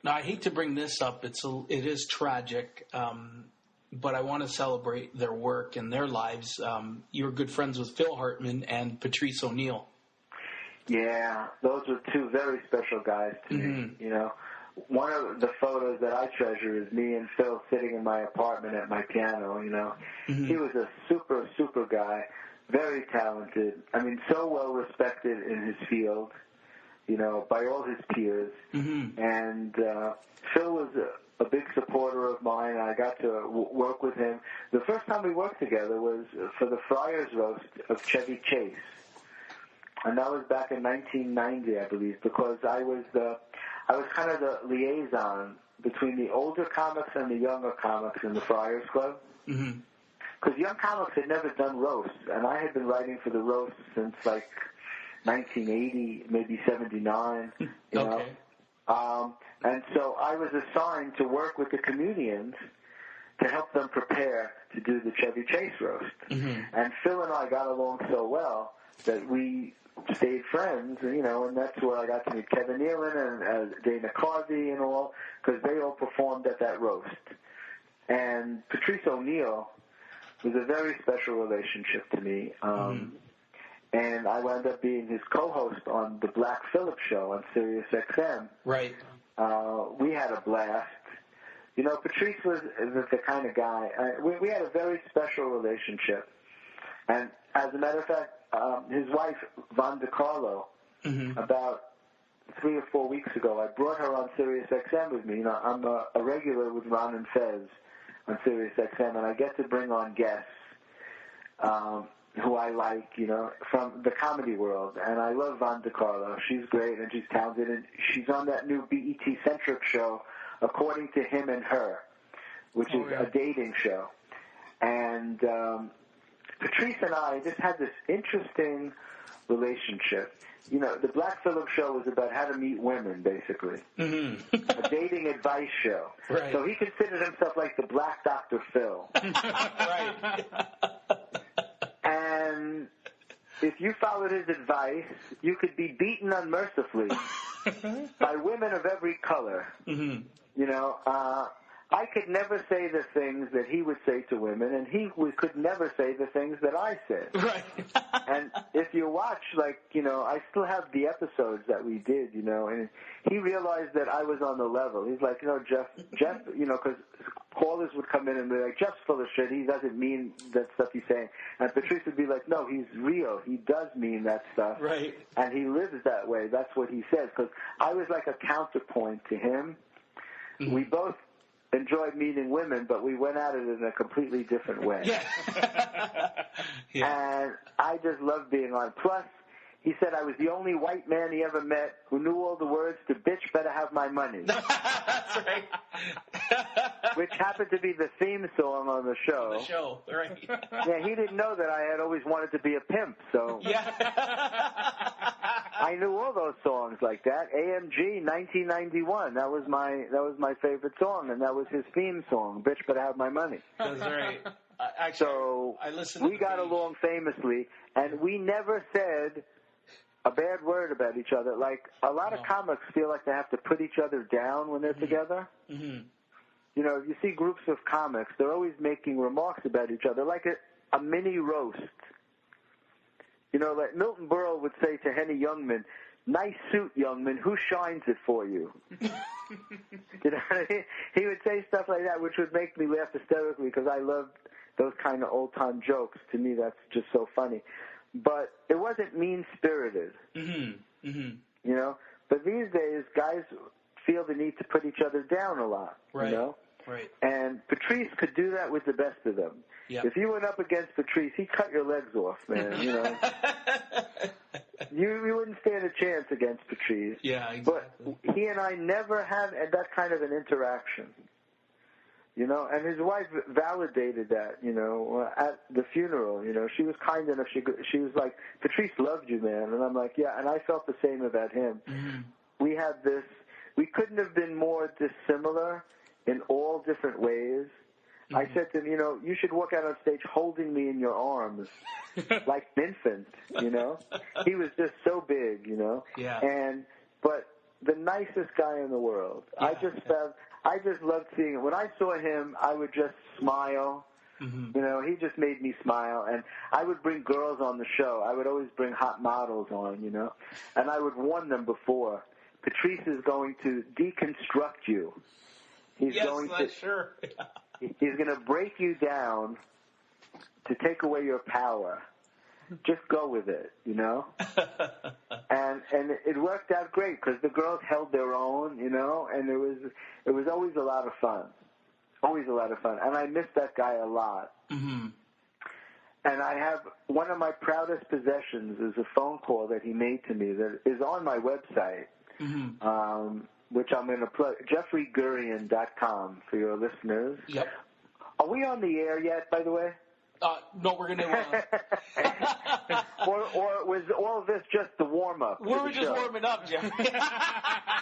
Now, I hate to bring this up. It is tragic, but I want to celebrate their work and their lives. You're good friends with Phil Hartman and Patrice O'Neill. Yeah, those were two very special guys to me, you know. One of the photos that I treasure is me and Phil sitting in my apartment at my piano, you know. He was a super, super guy, very talented. I mean, so well respected in his field, you know, by all his peers. And Phil was a big supporter of mine. I got to work with him. The first time we worked together was for the Friars Roast of Chevy Chase. And that was back in 1990, I believe, because I was kind of the liaison between the older comics and the younger comics in the Friars Club. Because young comics had never done roasts, and I had been writing for the roasts since like 1980, maybe 79. You know? And so I was assigned to work with the comedians to help them prepare to do the Chevy Chase roast. And Phil and I got along so well that we stayed friends, you know, and that's where I got to meet Kevin Nealon and Dana Carvey and all, because they all performed at that roast. And Patrice O'Neill was a very special relationship to me. And I wound up being his co-host on the Black Phillip show on Sirius XM. Right. We had a blast. You know, Patrice was the kind of guy. We had a very special relationship. And as a matter of fact, his wife, Von DiCarlo, about 3 or 4 weeks ago, I brought her on Sirius XM with me. You know, I'm a regular with Ron and Fez on Sirius XM, and I get to bring on guests who I like, you know, from the comedy world. And I love Von DiCarlo. She's great, and she's talented, and she's on that new BET-centric show, According to Him and Her, which is a dating show. And Patrice and I just had this interesting relationship. You know, the Black Phillip show was about how to meet women, basically. A dating advice show. Right. So he considered himself like the Black Dr. Phil. Right. And if you followed his advice, you could be beaten unmercifully by women of every color. You know, I could never say the things that he would say to women, and he could never say the things that I said. Right. And if you watch, like, you know, I still have the episodes that we did, you know, and he realized that I was on the level. He's like, you know, Jeff, you know, because callers would come in and be like, Jeff's full of shit. He doesn't mean that stuff he's saying. And Patrice would be like, no, he's real. He does mean that stuff. Right. And he lives that way. That's what he says. Because I was like a counterpoint to him. We both enjoyed meeting women, but we went at it in a completely different way. And I just loved being on. Plus, he said I was the only white man he ever met who knew all the words to "Bitch Better Have My Money." That's right. Which happened to be the theme song on the show. The show, right. Yeah, he didn't know that I had always wanted to be a pimp, so I knew all those songs like that. AMG 1991, that was my favorite song, and that was his theme song, "Bitch Better Have My Money." That's right. Actually, so I listened. We got along famously, and we never said a bad word about each other. Like, a lot of comics feel like they have to put each other down when they're together. You know, you see groups of comics, they're always making remarks about each other, like a mini roast. You know, like Milton Berle would say to Henny Youngman, "Nice suit, Youngman, who shines it for you?" You know what I mean? He would say stuff like that, which would make me laugh hysterically because I love those kind of old-time jokes. To me, that's just so funny. But it wasn't mean-spirited, you know? But these days, guys feel the need to put each other down a lot, you know? Right. And Patrice could do that with the best of them. Yep. If you went up against Patrice, he'd cut your legs off, man, you know? You wouldn't stand a chance against Patrice. Yeah, exactly. But he and I never had that kind of an interaction. You know, and his wife validated that, you know, at the funeral. You know, she was kind enough. She was like, "Patrice loved you, man." And I'm like, yeah, and I felt the same about him. We had this, we couldn't have been more dissimilar in all different ways. I said to him, you know, you should walk out on stage holding me in your arms like an infant, you know. He was just so big, you know. Yeah. But the nicest guy in the world. Yeah. I just loved seeing him. When I saw him, I would just smile. Mm-hmm. You know, he just made me smile. And I would bring girls on the show. I would always bring hot models on, you know. And I would warn them before, Patrice is going to deconstruct you. He's yes, going that's sure. He's going to break you down to take away your power. Just go with it, you know. and it worked out great because the girls held their own, you know, and it was always a lot of fun. Always a lot of fun. And I miss that guy a lot. Mm-hmm. And I have one of my proudest possessions is a phone call that he made to me that is on my website, which I'm going to plug, JeffreyGurian.com for your listeners. Yep. Are we on the air yet, by the way? No, we're going to... or was all of this just the warm-up? We were just warming up, Jeff.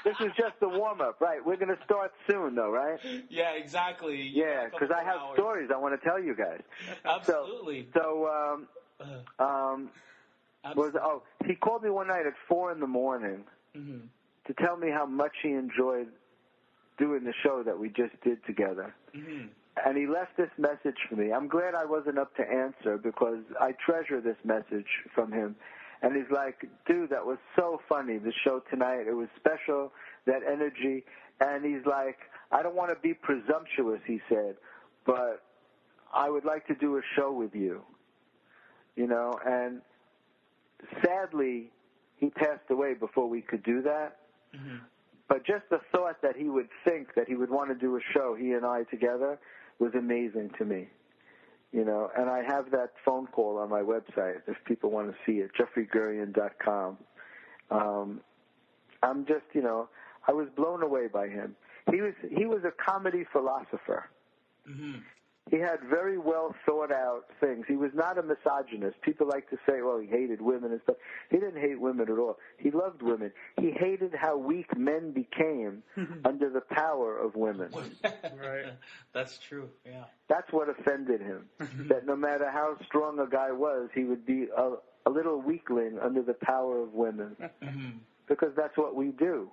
This is just the warm-up, right? We're going to start soon, though, right? Yeah, exactly. Yeah, because I have stories I want to tell you guys. Absolutely. He called me one night at 4 in the morning to tell me how much he enjoyed doing the show that we just did together. Mm-hmm. And he left this message for me. I'm glad I wasn't up to answer because I treasure this message from him. And he's like, dude, that was so funny, the show tonight. It was special, that energy. And he's like, I don't want to be presumptuous, he said, but I would like to do a show with you. You know, and sadly, he passed away before we could do that. Mm-hmm. But just the thought that he would think that he would want to do a show, he and I together, was amazing to me, you know. And I have that phone call on my website if people want to see it, JeffreyGurian.com. I'm just, you know, I was blown away by him. He was a comedy philosopher. Mm-hmm. He had very well thought out things. He was not a misogynist. People like to say, well, he hated women and stuff. He didn't hate women at all. He loved women. He hated how weak men became under the power of women. Right. That's true, yeah. That's what offended him, that no matter how strong a guy was, he would be a little weakling under the power of women. Because that's what we do.